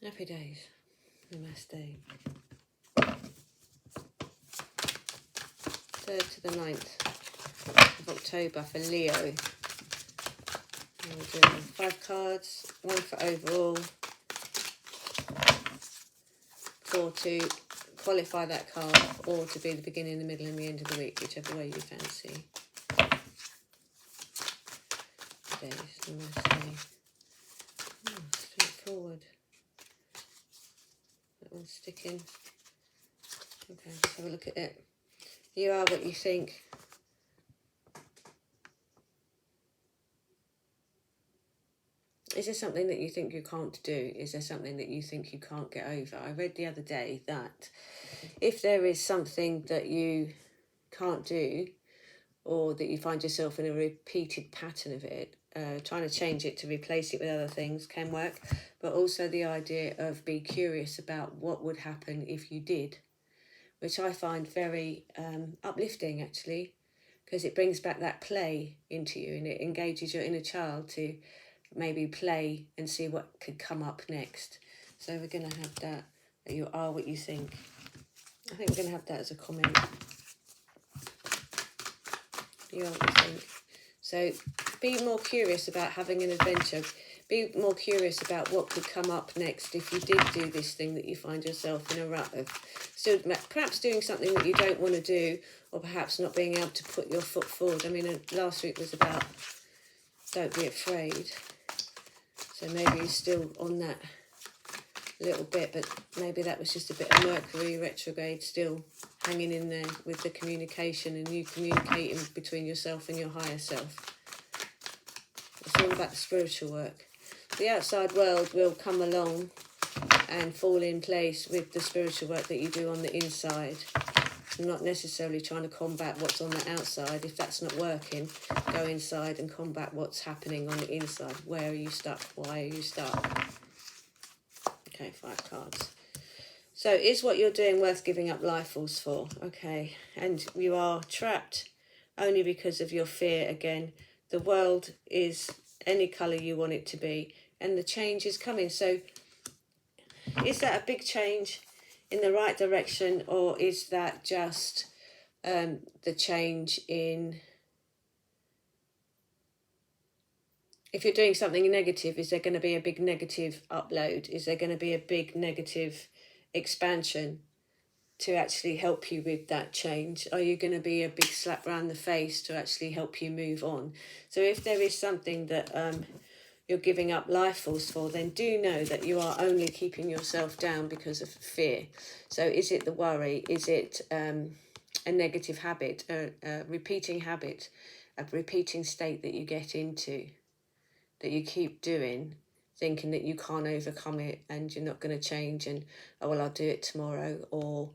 Happy days. Namaste. 3rd to the 9th of October for Leo. And we're doing 5 cards, 1 for overall, 4 to qualify that card, or to be the beginning, the middle and the end of the week, whichever way you fancy. Days, Namaste. Oh, straightforward. That one's sticking. Okay, let's have a look at it. You are what you think. Is there something that you think you can't do? Is there something that you think you can't get over? I read the other day that if there is something that you can't do, or that you find yourself in a repeated pattern of it, trying to change it to replace it with other things can work. But also the idea of be curious about what would happen if you did, which I find very uplifting actually, because it brings back that play into you and it engages your inner child to maybe play and see what could come up next. So we're going to have that you are what you think. I think we're going to have that as a comment. You are what you think. So be more curious about having an adventure. Be more curious about what could come up next if you did do this thing that you find yourself in a rut of. Still, perhaps doing something that you don't want to do, or perhaps not being able to put your foot forward. I mean, last week was about don't be afraid. So maybe you're still on that little bit, but maybe that was just a bit of Mercury retrograde still hanging in there with the communication and you communicating between yourself and your higher self. It's all about the spiritual work. The outside world will come along and fall in place with the spiritual work that you do on the inside. I'm not necessarily trying to combat what's on the outside. If that's not working, go inside and combat what's happening on the inside. Where are you stuck? Why are you stuck? Okay, 5 cards. So is what you're doing worth giving up life force for? Okay, and you are trapped only because of your fear again. The world is any colour you want it to be, and the change is coming. So is that a big change in the right direction, or is that just the change in... If you're doing something negative, is there going to be a big negative upload? Is there going to be a big negative expansion to actually help you with that change? Are you going to be a big slap around the face to actually help you move on? So if there is something that you're giving up life force for, then do know that you are only keeping yourself down because of fear. So is it the worry? Is it a negative habit, a repeating habit, a repeating state that you get into, that you keep doing, thinking that you can't overcome it and you're not going to change, and oh well, I'll do it tomorrow, or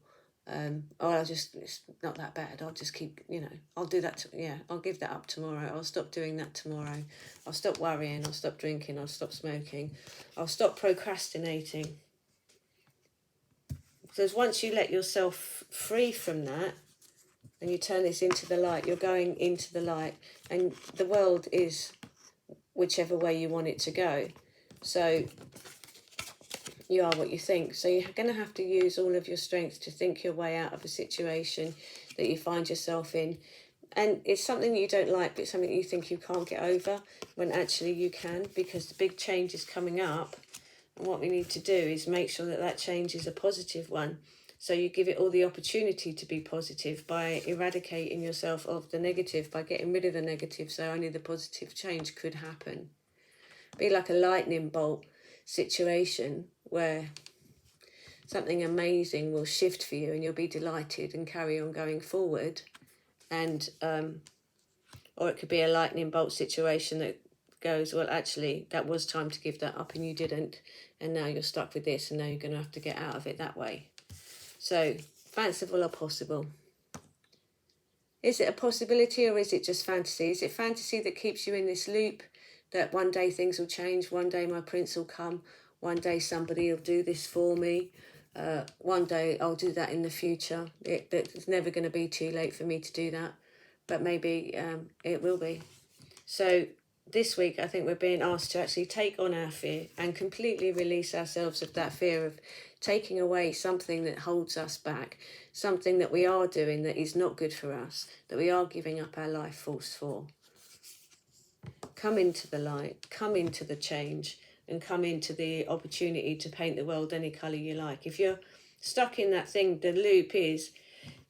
it's not that bad, I'll just keep, I'll do that, I'll give that up tomorrow, I'll stop doing that tomorrow, I'll stop worrying, I'll stop drinking, I'll stop smoking, I'll stop procrastinating. Because once you let yourself free from that and you turn this into the light, you're going into the light, and the world is whichever way you want it to go. So you are what you think. So you're going to have to use all of your strength to think your way out of a situation that you find yourself in. And it's something that you don't like, but it's something that you think you can't get over, when actually you can, because the big change is coming up. And what we need to do is make sure that that change is a positive one. So you give it all the opportunity to be positive by eradicating yourself of the negative, by getting rid of the negative, so only the positive change could happen. Be like a lightning bolt situation where something amazing will shift for you and you'll be delighted and carry on going forward. And or it could be a lightning bolt situation that goes, well, actually, that was time to give that up and you didn't, and now you're stuck with this, and now you're going to have to get out of it that way. So, fanciful or possible? Is it a possibility, or is it just fantasy? Is it fantasy that keeps you in this loop, that one day things will change, one day my prince will come, one day somebody will do this for me, one day I'll do that in the future. It's never going to be too late for me to do that, but maybe it will be. So this week I think we're being asked to actually take on our fear and completely release ourselves of that fear of taking away something that holds us back, something that we are doing that is not good for us, that we are giving up our life force for. Come into the light, come into the change, and come into the opportunity to paint the world any colour you like. If you're stuck in that thing, the loop is,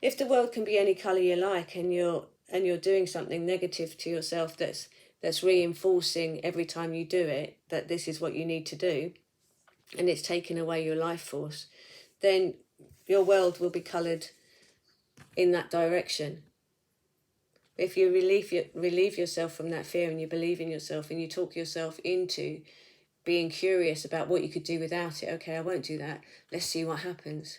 if the world can be any colour you like, and you're doing something negative to yourself that's reinforcing every time you do it that this is what you need to do, and it's taking away your life force, then your world will be coloured in that direction. If you relieve yourself from that fear and you believe in yourself and you talk yourself into being curious about what you could do without it. Okay, I won't do that. Let's see what happens.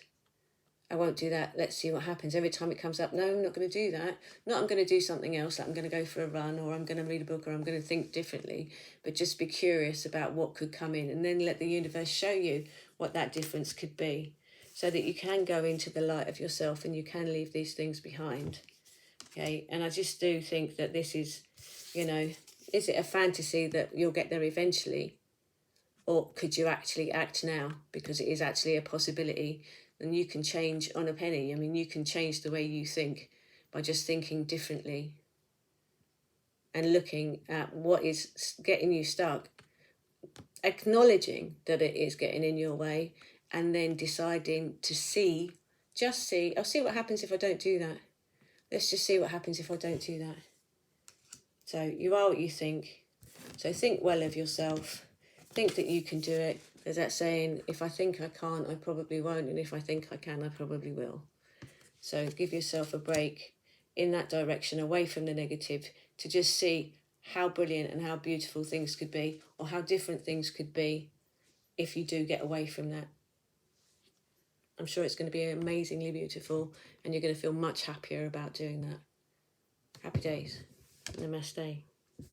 I won't do that. Let's see what happens. Every time it comes up, no, I'm not going to do that. No, I'm going to do something else. Like I'm going to go for a run, or I'm going to read a book, or I'm going to think differently. But just be curious about what could come in, and then let the universe show you what that difference could be, so that you can go into the light of yourself and you can leave these things behind. Okay, and I just do think that this is, is it a fantasy that you'll get there eventually? Or could you actually act now? Because it is actually a possibility, and you can change on a penny. I mean, you can change the way you think by just thinking differently and looking at what is getting you stuck, acknowledging that it is getting in your way, and then deciding to I'll see what happens if I don't do that. Let's just see what happens if I don't do that. So you are what you think. So think well of yourself. Think that you can do it. There's that saying, if I think I can't, I probably won't. And if I think I can, I probably will. So give yourself a break in that direction, away from the negative, to just see how brilliant and how beautiful things could be, or how different things could be if you do get away from that. I'm sure it's going to be amazingly beautiful, and you're going to feel much happier about doing that. Happy days. Namaste.